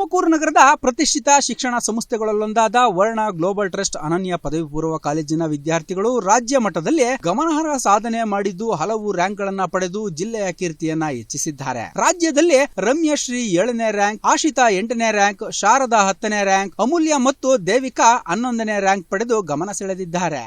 ತುಮಕೂರು ನಗರದ ಪ್ರತಿಷ್ಠಿತ ಶಿಕ್ಷಣ ಸಂಸ್ಥೆಗಳಲ್ಲೊಂದಾದ ವರ್ಣ ಗ್ಲೋಬಲ್ ಟ್ರಸ್ಟ್ ಅನನ್ಯ ಪದವಿ ಪೂರ್ವ ಕಾಲೇಜಿನ ವಿದ್ಯಾರ್ಥಿಗಳು ರಾಜ್ಯ ಮಟ್ಟದಲ್ಲಿ ಗಮನಾರ್ಹ ಸಾಧನೆ ಮಾಡಿದ್ದು ಹಲವು ರ್ಯಾಂಕ್ಗಳನ್ನು ಪಡೆದು ಜಿಲ್ಲೆಯ ಕೀರ್ತಿಯನ್ನ ಹೆಚ್ಚಿಸಿದ್ದಾರೆ. ರಾಜ್ಯದಲ್ಲಿ ರಮ್ಯಶ್ರೀ 7ನೇ ರ್ಯಾಂಕ್, ಆಶಿತಾ 8ನೇ ರ್ಯಾಂಕ್, ಶಾರದಾ 10ನೇ ರ್ಯಾಂಕ್, ಅಮೂಲ್ಯ ಮತ್ತು ದೇವಿಕಾ 11ನೇ ರ್ಯಾಂಕ್ ಪಡೆದು ಗಮನ ಸೆಳೆದಿದ್ದಾರೆ.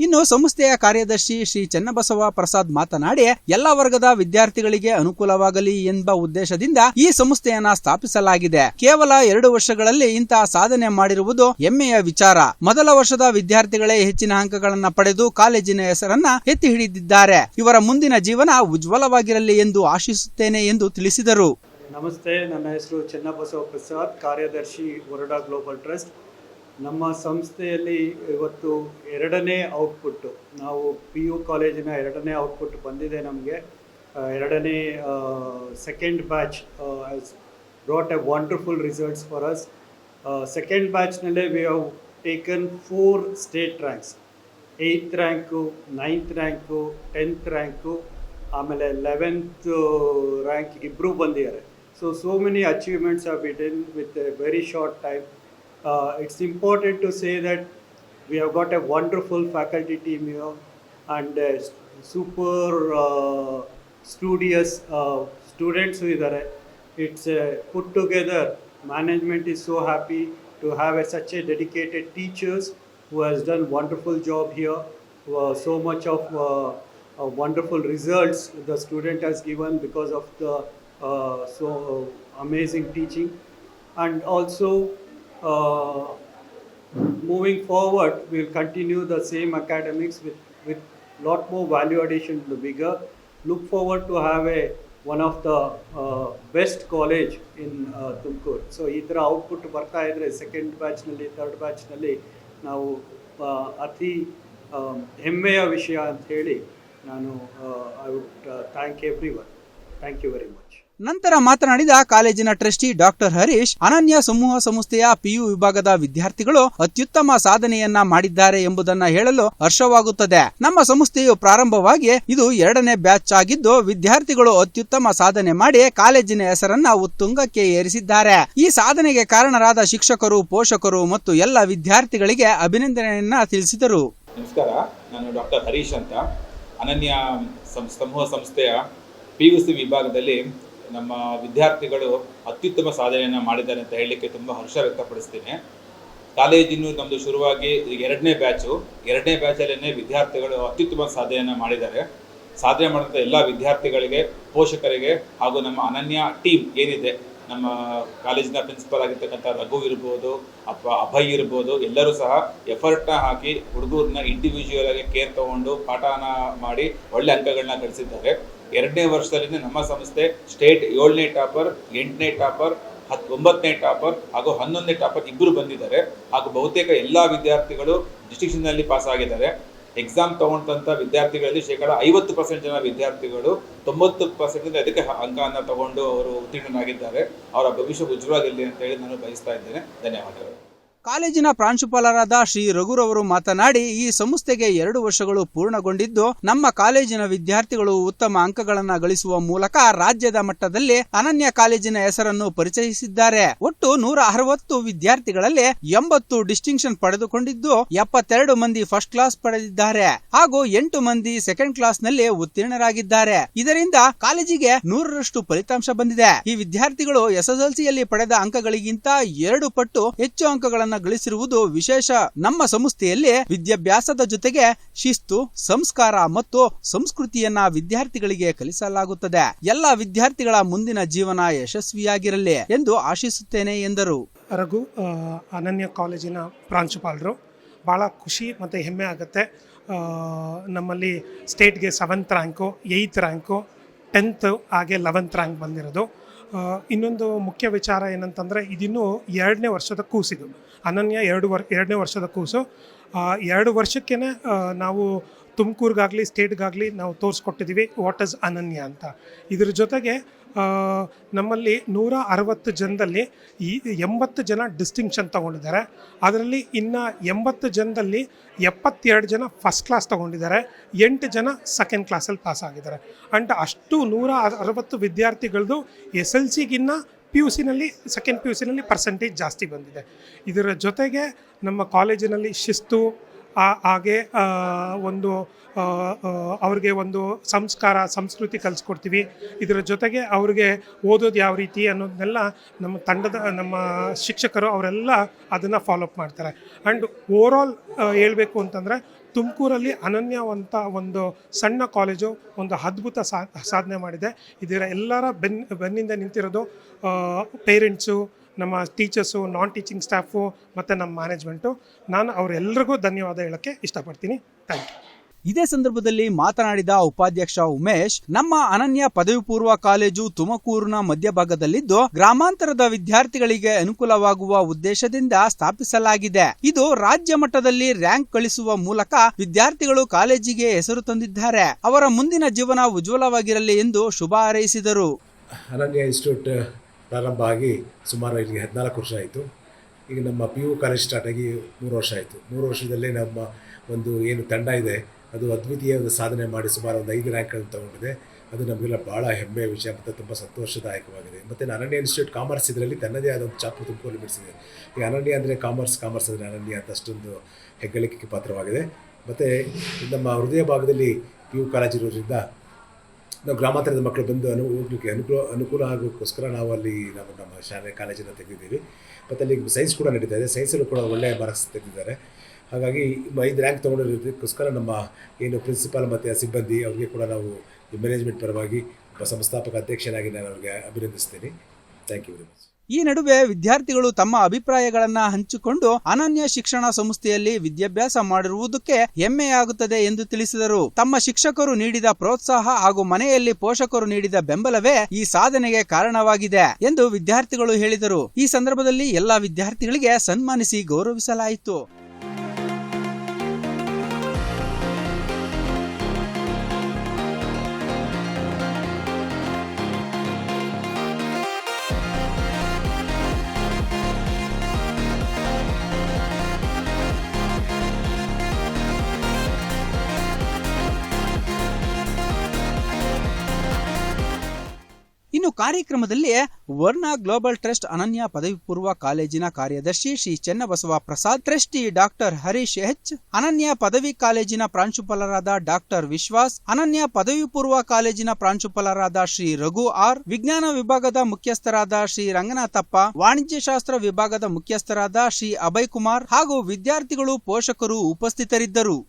ಇನ್ನು ಸಂಸ್ಥೆಯ ಕಾರ್ಯದರ್ಶಿ ಶ್ರೀ ಚನ್ನಬಸವ ಪ್ರಸಾದ್ ಮಾತನಾಡಿ ಎಲ್ಲ ವರ್ಗದ ವಿದ್ಯಾರ್ಥಿಗಳಿಗೆ ಅನುಕೂಲವಾಗಲಿ ಎಂಬ ಉದ್ದೇಶದಿಂದ ಈ ಸಂಸ್ಥೆಯನ್ನ ಸ್ಥಾಪಿಸಲಾಗಿದೆ. ಕೇವಲ 2 ವರ್ಷಗಳಲ್ಲಿ ಇಂತಹ ಸಾಧನೆ ಮಾಡಿರುವುದು ಹೆಮ್ಮೆಯ ವಿಚಾರ. ಮೊದಲ ವರ್ಷದ ವಿದ್ಯಾರ್ಥಿಗಳೇ ಹೆಚ್ಚಿನ ಅಂಕಗಳನ್ನು ಪಡೆದು ಕಾಲೇಜಿನ ಹೆಸರನ್ನ ಎತ್ತಿ ಹಿಡಿದಿದ್ದಾರೆ. ಇವರ ಮುಂದಿನ ಜೀವನ ಉಜ್ವಲವಾಗಿರಲಿ ಎಂದು ಆಶಿಸುತ್ತೇನೆ ಎಂದು ತಿಳಿಸಿದರು. ನಮಸ್ತೆ, ನನ್ನ ಹೆಸರು ಚನ್ನಬಸವ ಪ್ರಸಾದ್, ಕಾರ್ಯದರ್ಶಿ ವರ್ಣ ಗ್ಲೋಬಲ್ ಟ್ರಸ್ಟ್. ನಮ್ಮ ಸಂಸ್ಥೆಯಲ್ಲಿ ಇವತ್ತು 2ನೇ ಔಟ್ಪುಟ್ಟು, ನಾವು PU ಕಾಲೇಜಿನ 2ನೇ ಔಟ್ಪುಟ್ ಬಂದಿದೆ. ನಮಗೆ 2ನೇ second batch brought a wonderful results for us. Second ಬ್ಯಾಚ್ನಲ್ಲೇ we have taken 4 state ranks, 8th rank, 9th rank, 10th rank, ಆಮೇಲೆ 11th ರ್ಯಾಂಕ್ ಇಬ್ಬರು ಬಂದಿದ್ದಾರೆ. So many achievements have been done with a very short time. It's important to say that we have got a wonderful faculty team here and super studious students who are. It's put together. Management is so happy to have such a dedicated teachers who has done wonderful job here. So much of wonderful results the student has given because of the so amazing teaching. And also moving forward, we'll continue the same academics with lot more value addition to the bigger. Look forward to have one of the best college in Tumkur. So ಈ ಥರ output ಬರ್ತಾ ಇದ್ರೆ second ಬ್ಯಾಚ್ನಲ್ಲಿ, third ಬ್ಯಾಚ್ನಲ್ಲಿ ನಾವು ಅತಿ ಹೆಮ್ಮೆಯ ವಿಷಯ ಅಂತ ಹೇಳಿ ನಾನು I would thank everyone. Thank you very much. ನಂತರ ಮಾತನಾಡಿದ ಕಾಲೇಜಿನ ಟ್ರಸ್ಟಿ ಡಾಕ್ಟರ್ ಹರೀಶ್, ಅನನ್ಯ ಸಮೂಹ ಸಂಸ್ಥೆಯ PU ವಿಭಾಗದ ವಿದ್ಯಾರ್ಥಿಗಳು ಅತ್ಯುತ್ತಮ ಸಾಧನೆಯನ್ನ ಮಾಡಿದ್ದಾರೆ ಎಂಬುದನ್ನ ಹೇಳಲು ಹರ್ಷವಾಗುತ್ತದೆ. ನಮ್ಮ ಸಂಸ್ಥೆಯು ಪ್ರಾರಂಭವಾಗಿ ಇದು 2ನೇ ಬ್ಯಾಚ್ ಆಗಿದ್ದು ವಿದ್ಯಾರ್ಥಿಗಳು ಅತ್ಯುತ್ತಮ ಸಾಧನೆ ಮಾಡಿ ಕಾಲೇಜಿನ ಹೆಸರನ್ನ ಉತ್ತುಂಗಕ್ಕೆ ಏರಿಸಿದ್ದಾರೆ. ಈ ಸಾಧನೆಗೆ ಕಾರಣರಾದ ಶಿಕ್ಷಕರು, ಪೋಷಕರು ಮತ್ತು ಎಲ್ಲ ವಿದ್ಯಾರ್ಥಿಗಳಿಗೆ ಅಭಿನಂದನೆಯನ್ನ ತಿಳಿಸಿದರು. ನಮಸ್ಕಾರ, ನಾನು ಡಾಕ್ಟರ್ ಹರೀಶ್ ಅಂತ. ಅನನ್ಯ ಸಮೂಹ ಸಂಸ್ಥೆಯ PUC ವಿಭಾಗದಲ್ಲಿ ನಮ್ಮ ವಿದ್ಯಾರ್ಥಿಗಳು ಅತ್ಯುತ್ತಮ ಸಾಧನೆಯನ್ನು ಮಾಡಿದ್ದಾರೆ ಅಂತ ಹೇಳಲಿಕ್ಕೆ ತುಂಬ ಹರ್ಷ ವ್ಯಕ್ತಪಡಿಸ್ತೀನಿ. ಕಾಲೇಜಿನ ನಮ್ಮದು ಶುರುವಾಗಿ 2ನೇ ಬ್ಯಾಚು. 2ನೇ ಬ್ಯಾಚಲ್ಲೇ ವಿದ್ಯಾರ್ಥಿಗಳು ಅತ್ಯುತ್ತಮ ಸಾಧನೆಯನ್ನು ಮಾಡಿದ್ದಾರೆ. ಸಾಧನೆ ಮಾಡಿದಂಥ ಎಲ್ಲ ವಿದ್ಯಾರ್ಥಿಗಳಿಗೆ, ಪೋಷಕರಿಗೆ ಹಾಗೂ ನಮ್ಮ ಅನನ್ಯ ಟೀಮ್ ಏನಿದೆ, ನಮ್ಮ ಕಾಲೇಜಿನ ಪ್ರಿನ್ಸಿಪಲ್ ಆಗಿರ್ತಕ್ಕಂಥ ರಘು ಇರ್ಬೋದು ಅಥವಾ ಅಭಯ್ ಇರ್ಬೋದು, ಎಲ್ಲರೂ ಸಹ ಎಫರ್ಟ್ನ ಹಾಕಿ ಹುಡುಗರನ್ನ ಇಂಡಿವಿಜುವಲ್ ಆಗಿ ಕೇರ್ ತೊಗೊಂಡು ಪಾಠನ ಮಾಡಿ ಒಳ್ಳೆ ಅಂಕಗಳನ್ನ ಗಳಿಸಿದ್ದಾರೆ. 2ನೇ ವರ್ಷದಲ್ಲಿ ನಮ್ಮ ಸಂಸ್ಥೆ ಸ್ಟೇಟ್ 7ನೇ ಟಾಪರ್, 8ನೇ ಟಾಪರ್, 9ನೇ ಟಾಪರ್ ಹಾಗೂ 11ನೇ ಟಾಪರ್ ಇಬ್ಬರು ಬಂದಿದ್ದಾರೆ. ಹಾಗೂ ಬಹುತೇಕ ಎಲ್ಲ ವಿದ್ಯಾರ್ಥಿಗಳು ಡಿಸ್ಟಿಂಕ್ಷನ್ನಲ್ಲಿ ಪಾಸ್ ಆಗಿದ್ದಾರೆ. ಎಕ್ಸಾಮ್ ತಗೊಂಡಂಥ ವಿದ್ಯಾರ್ಥಿಗಳಲ್ಲಿ ಶೇಕಡ 50% ಜನ ವಿದ್ಯಾರ್ಥಿಗಳು 90% ಅದಕ್ಕೆ ಅಂಕವನ್ನು ತಗೊಂಡು ಅವರು ಉತ್ತೀರ್ಣರಾಗಿದ್ದಾರೆ. ಅವರ ಭವಿಷ್ಯ ಉಜ್ವಲವಾಗಿರಲಿ ಅಂತ ಹೇಳಿ ನಾನು ಬಯಸ್ತಾ ಇದ್ದೇನೆ. ಧನ್ಯವಾದಗಳು. ಕಾಲೇಜಿನ ಪ್ರಾಂಶುಪಾಲರಾದ ಶ್ರೀ ರಘುರವರು ಮಾತನಾಡಿ, ಈ ಸಂಸ್ಥೆಗೆ 2 ವರ್ಷಗಳು ಪೂರ್ಣಗೊಂಡಿದ್ದು ನಮ್ಮ ಕಾಲೇಜಿನ ವಿದ್ಯಾರ್ಥಿಗಳು ಉತ್ತಮ ಅಂಕಗಳನ್ನು ಗಳಿಸುವ ಮೂಲಕ ರಾಜ್ಯದ ಮಟ್ಟದಲ್ಲಿ ಅನನ್ಯ ಕಾಲೇಜಿನ ಹೆಸರನ್ನು ಪರಿಚಯಿಸಿದ್ದಾರೆ. ಒಟ್ಟು 160 ವಿದ್ಯಾರ್ಥಿಗಳಲ್ಲಿ 80 ಡಿಸ್ಟಿಂಕ್ಷನ್ ಪಡೆದುಕೊಂಡಿದ್ದು 72 ಮಂದಿ ಫಸ್ಟ್ ಕ್ಲಾಸ್ ಪಡೆದಿದ್ದಾರೆ ಹಾಗೂ 8 ಮಂದಿ ಸೆಕೆಂಡ್ ಕ್ಲಾಸ್ ನಲ್ಲಿ ಉತ್ತೀರ್ಣರಾಗಿದ್ದಾರೆ. ಇದರಿಂದ ಕಾಲೇಜಿಗೆ 100ರಷ್ಟು ಫಲಿತಾಂಶ ಬಂದಿದೆ. ಈ ವಿದ್ಯಾರ್ಥಿಗಳು SSLCಯಲ್ಲಿ ಪಡೆದ ಅಂಕಗಳಿಗಿಂತ 2 ಪಟ್ಟು ಹೆಚ್ಚು ಅಂಕಗಳನ್ನು ಗಳಿಸಿರುವುದು ವಿಶೇಷ. ನಮ್ಮ ಸಂಸ್ಥೆಯಲ್ಲಿ ವಿದ್ಯಾಭ್ಯಾಸದ ಜೊತೆಗೆ ಶಿಸ್ತು, ಸಂಸ್ಕಾರ ಮತ್ತು ಸಂಸ್ಕೃತಿಯನ್ನ ವಿದ್ಯಾರ್ಥಿಗಳಿಗೆ ಕಲಿಸಲಾಗುತ್ತದೆ. ಎಲ್ಲ ವಿದ್ಯಾರ್ಥಿಗಳ ಮುಂದಿನ ಜೀವನ ಯಶಸ್ವಿಯಾಗಿರಲಿ ಎಂದು ಆಶಿಸುತ್ತೇನೆ ಎಂದರು. ರಘು, ಅನನ್ಯ ಕಾಲೇಜಿನ ಪ್ರಾಂಶುಪಾಲರು. ಭಾಳ ಖುಷಿ ಮತ್ತು ಹೆಮ್ಮೆ ಆಗುತ್ತೆ. ನಮ್ಮಲ್ಲಿ ಸ್ಟೇಟ್ಗೆ 7th rank, 8th rank, 10th ಹಾಗೆ 11th ರ್ಯಾಂಕ್ ಬಂದಿರೋದು. ಇನ್ನೊಂದು ಮುಖ್ಯ ವಿಚಾರ ಏನಂತಂದರೆ ಇದಿನ್ನೂ 2ನೇ ವರ್ಷದ ಕೂಸಿದು. ಅನನ್ಯ 2ನೇ ವರ್ಷದ ಕೂಸು. 2 ವರ್ಷಕ್ಕೇ ನಾವು ತುಮಕೂರಿಗಾಗಲಿ ಸ್ಟೇಟ್ಗಾಗಲಿ ನಾವು ತೋರಿಸ್ಕೊಟ್ಟಿದ್ದೀವಿ ವಾಟ್ ಇಸ್ ಅನನ್ಯ ಅಂತ. ಇದ್ರ ಜೊತೆಗೆ ನಮ್ಮಲ್ಲಿ 160 ಜನದಲ್ಲಿ 80 ಜನ ಡಿಸ್ಟಿಂಕ್ಷನ್ ತೊಗೊಂಡಿದ್ದಾರೆ. ಅದರಲ್ಲಿ ಇನ್ನು 80 ಜನದಲ್ಲಿ 72 ಜನ ಫಸ್ಟ್ ಕ್ಲಾಸ್ ತೊಗೊಂಡಿದ್ದಾರೆ, 8 ಜನ ಸೆಕೆಂಡ್ ಕ್ಲಾಸಲ್ಲಿ ಪಾಸ್ ಆಗಿದ್ದಾರೆ. ಆ್ಯಂಡ್ ಅಷ್ಟು 160 ವಿದ್ಯಾರ್ಥಿಗಳದ್ದು SLCಗಿನ್ನ PUCನಲ್ಲಿ ಸೆಕೆಂಡ್ PUCನಲ್ಲಿ ಪರ್ಸೆಂಟೇಜ್ ಜಾಸ್ತಿ ಬಂದಿದೆ. ಇದರ ಜೊತೆಗೆ ನಮ್ಮ ಕಾಲೇಜಿನಲ್ಲಿ ಶಿಸ್ತು, ಹಾಗೆ ಒಂದು ಅವ್ರಿಗೆ ಒಂದು ಸಂಸ್ಕೃತಿ ಕಲಿಸ್ಕೊಡ್ತೀವಿ. ಇದರ ಜೊತೆಗೆ ಅವ್ರಿಗೆ ಓದೋದು ಯಾವ ರೀತಿ ಅನ್ನೋದನ್ನೆಲ್ಲ ನಮ್ಮ ಶಿಕ್ಷಕರು ಅವರೆಲ್ಲ ಅದನ್ನು ಫಾಲೋಅಪ್ ಮಾಡ್ತಾರೆ. ಆ್ಯಂಡ್ ಓವರಾಲ್ ಹೇಳಬೇಕು ಅಂತಂದರೆ ತುಮಕೂರಲ್ಲಿ ಅನನ್ಯ ಅಂತ ಒಂದು ಸಣ್ಣ ಕಾಲೇಜು ಒಂದು ಅದ್ಭುತ ಸಾಧನೆ ಮಾಡಿದೆ. ಇದರ ಎಲ್ಲರ ಬೆನ್ನಿಂದ ನಿಂತಿರೋದು ಪೇರೆಂಟ್ಸು, ನಮ್ಮ ಟೀಚರ್ಸು, ನಾನ್ ಟೀಚಿಂಗ್ ಸ್ಟಾಫು ಮತ್ತು ನಮ್ಮ ಮ್ಯಾನೇಜ್ಮೆಂಟು. ನಾನು ಅವರೆಲ್ಲರಿಗೂ ಧನ್ಯವಾದ ಹೇಳೋಕ್ಕೆ ಇಷ್ಟಪಡ್ತೀನಿ. Thank you. ಇದೇ ಸಂದರ್ಭದಲ್ಲಿ ಮಾತನಾಡಿದ ಉಪಾಧ್ಯಕ್ಷ ಉಮೇಶ್, ನಮ್ಮ ಅನನ್ಯ ಪದವಿ ಪೂರ್ವ ಕಾಲೇಜು ತುಮಕೂರಿನ ಮಧ್ಯಭಾಗದಲ್ಲಿದ್ದು ಗ್ರಾಮಾಂತರದ ವಿದ್ಯಾರ್ಥಿಗಳಿಗೆ ಅನುಕೂಲವಾಗುವ ಉದ್ದೇಶದಿಂದ ಸ್ಥಾಪಿಸಲಾಗಿದೆ. ಇದು ರಾಜ್ಯ ಮಟ್ಟದಲ್ಲಿ ರ್ಯಾಂಕ್ ಗಳಿಸುವ ಮೂಲಕ ವಿದ್ಯಾರ್ಥಿಗಳು ಕಾಲೇಜಿಗೆ ಹೆಸರು ತಂದಿದ್ದಾರೆ. ಅವರ ಮುಂದಿನ ಜೀವನ ಉಜ್ವಲವಾಗಿರಲಿ ಎಂದು ಶುಭ ಹಾರೈಸಿದರು. ಅನನ್ಯ ಇನ್ಸ್ಟಿಟ್ಯೂಟ್ ಪ್ರಾರಂಭ ಆಗಿ ಸುಮಾರು ಇಲ್ಲಿಗೆ 14 ವರ್ಷ ಆಯಿತು. ಈಗ ನಮ್ಮ PU ಕಾಲೇಜ್ ಸ್ಟಾರ್ಟ್ ಆಗಿ 3 ವರ್ಷ ಆಯಿತು. 3 ವರ್ಷದಲ್ಲೇ ನಮ್ಮ ಒಂದು ಏನು ತಂಡ ಇದೆ ಅದು ಅದ್ವಿತೀಯ ಒಂದು ಸಾಧನೆ ಮಾಡಿ ಸುಮಾರು ಒಂದು 5 ರ್ಯಾಂಕ್ಗಳನ್ನು ತೊಗೊಂಡಿದೆ. ಅದು ನಮಗೆಲ್ಲ ಭಾಳ ಹೆಮ್ಮೆಯ ವಿಷಯ ಮತ್ತು ತುಂಬ ಸಂತೋಷದಾಯಕವಾಗಿದೆ. ಮತ್ತು ಅನನ್ಯ ಇನ್ಸ್ಟಿಟ್ಯೂಟ್ ಕಾಮರ್ಸ್ ಇದರಲ್ಲಿ ತನ್ನದೇ ಆದ ಒಂದು ಚಾಪ್ಟರ್ ತುಮಕೂರಲ್ಲಿ ಬಿಡಿಸಿದೆ. ಈ ಅನನ್ಯ ಅಂದರೆ ಕಾಮರ್ಸ್ ಅಂದರೆ ಅನನ್ಯ ಅಂತ ಅಷ್ಟೊಂದು ಹೆಗ್ಗಳಿಕೆಗೆ ಪಾತ್ರವಾಗಿದೆ. ಮತ್ತು ನಮ್ಮ ಹೃದಯ ಭಾಗದಲ್ಲಿ PU ಕಾಲೇಜ್ ಇರೋದ್ರಿಂದ ನಾವು ಗ್ರಾಮಾಂತರದ ಮಕ್ಕಳು ಬಂದು ಹೋಗ್ಲಿಕ್ಕೆ ಅನುಕೂಲ ಆಗೋಕ್ಕೋಸ್ಕರ ನಾವು ಅಲ್ಲಿ ನಮ್ಮ ಶಾಲೆ ಕಾಲೇಜನ್ನು ತೆಗೆದಿದ್ದೀವಿ. ಮತ್ತು ಅಲ್ಲಿ ಸೈನ್ಸ್ ಕೂಡ ನಡೀತಾ ಇದೆ. ಸೈನ್ಸಲ್ಲೂ ಕೂಡ ಒಳ್ಳೆಯ ಮಾರ್ಕ್ಸ್ ತೆಗೆದಿದ್ದಾರೆ. ಹಾಗಾಗಿ 5 ರ್ಯಾಂಕ್ ತೊಗೊಂಡಿರೋದಕ್ಕೋಸ್ಕರ ನಮ್ಮ ಏನು ಪ್ರಿನ್ಸಿಪಾಲ್ ಮತ್ತು ಸಿಬ್ಬಂದಿ ಅವರಿಗೆ ಕೂಡ ನಾವು ಈ ಮ್ಯಾನೇಜ್ಮೆಂಟ್ ಪರವಾಗಿ ಸಂಸ್ಥಾಪಕ ಅಧ್ಯಕ್ಷನಾಗಿ ನಾನು ಅವರಿಗೆ ಅಭಿನಂದಿಸ್ತೀನಿ. Thank you very much. ಈ ನಡುವೆ ವಿದ್ಯಾರ್ಥಿಗಳು ತಮ್ಮ ಅಭಿಪ್ರಾಯಗಳನ್ನ ಹಂಚಿಕೊಂಡು ಅನನ್ಯ ಶಿಕ್ಷಣ ಸಂಸ್ಥೆಯಲ್ಲಿ ವಿದ್ಯಾಭ್ಯಾಸ ಮಾಡಿರುವುದಕ್ಕೆ ಹೆಮ್ಮೆಯಾಗುತ್ತದೆ ಎಂದು ತಿಳಿಸಿದರು. ತಮ್ಮ ಶಿಕ್ಷಕರು ನೀಡಿದ ಪ್ರೋತ್ಸಾಹ ಹಾಗೂ ಮನೆಯಲ್ಲಿ ಪೋಷಕರು ನೀಡಿದ ಬೆಂಬಲವೇ ಈ ಸಾಧನೆಗೆ ಕಾರಣವಾಗಿದೆ ಎಂದು ವಿದ್ಯಾರ್ಥಿಗಳು ಹೇಳಿದರು. ಈ ಸಂದರ್ಭದಲ್ಲಿ ಎಲ್ಲಾ ವಿದ್ಯಾರ್ಥಿಗಳಿಗೆ ಸನ್ಮಾನಿಸಿ ಗೌರವಿಸಲಾಯಿತು. ಇನ್ನು ಕಾರ್ಯಕ್ರಮದಲ್ಲಿ ವರ್ಣ ಗ್ಲೋಬಲ್ ಟ್ರಸ್ಟ್ ಅನನ್ಯ ಪದವಿ ಪೂರ್ವ ಕಾಲೇಜಿನ ಕಾರ್ಯದರ್ಶಿ Shri Chennabasava Prasad, trustee doctor Harish H, ಅನನ್ಯ ಪದವಿ ಕಾಲೇಜಿನ ಪ್ರಾಂಶುಪಾಲರಾದ ಡಾಕ್ಟರ್ ವಿಶ್ವಾಸ್, ಅನನ್ಯ ಪದವಿ ಪೂರ್ವ ಕಾಲೇಜಿನ ಪ್ರಾಂಶುಪಾಲರಾದ ಶ್ರೀ ರಘು ಆರ್, ವಿಜ್ಞಾನ ವಿಭಾಗದ ಮುಖ್ಯಸ್ಥರಾದ ಶ್ರೀ ರಂಗನಾಥಪ್ಪ, ವಾಣಿಜ್ಯಶಾಸ್ತ್ರ ವಿಭಾಗದ ಮುಖ್ಯಸ್ಥರಾದ ಶ್ರೀ ಅಭಯ್ ಕುಮಾರ್ ಹಾಗೂ ವಿದ್ಯಾರ್ಥಿಗಳು, ಪೋಷಕರು ಉಪಸ್ಥಿತರಿದ್ದರು.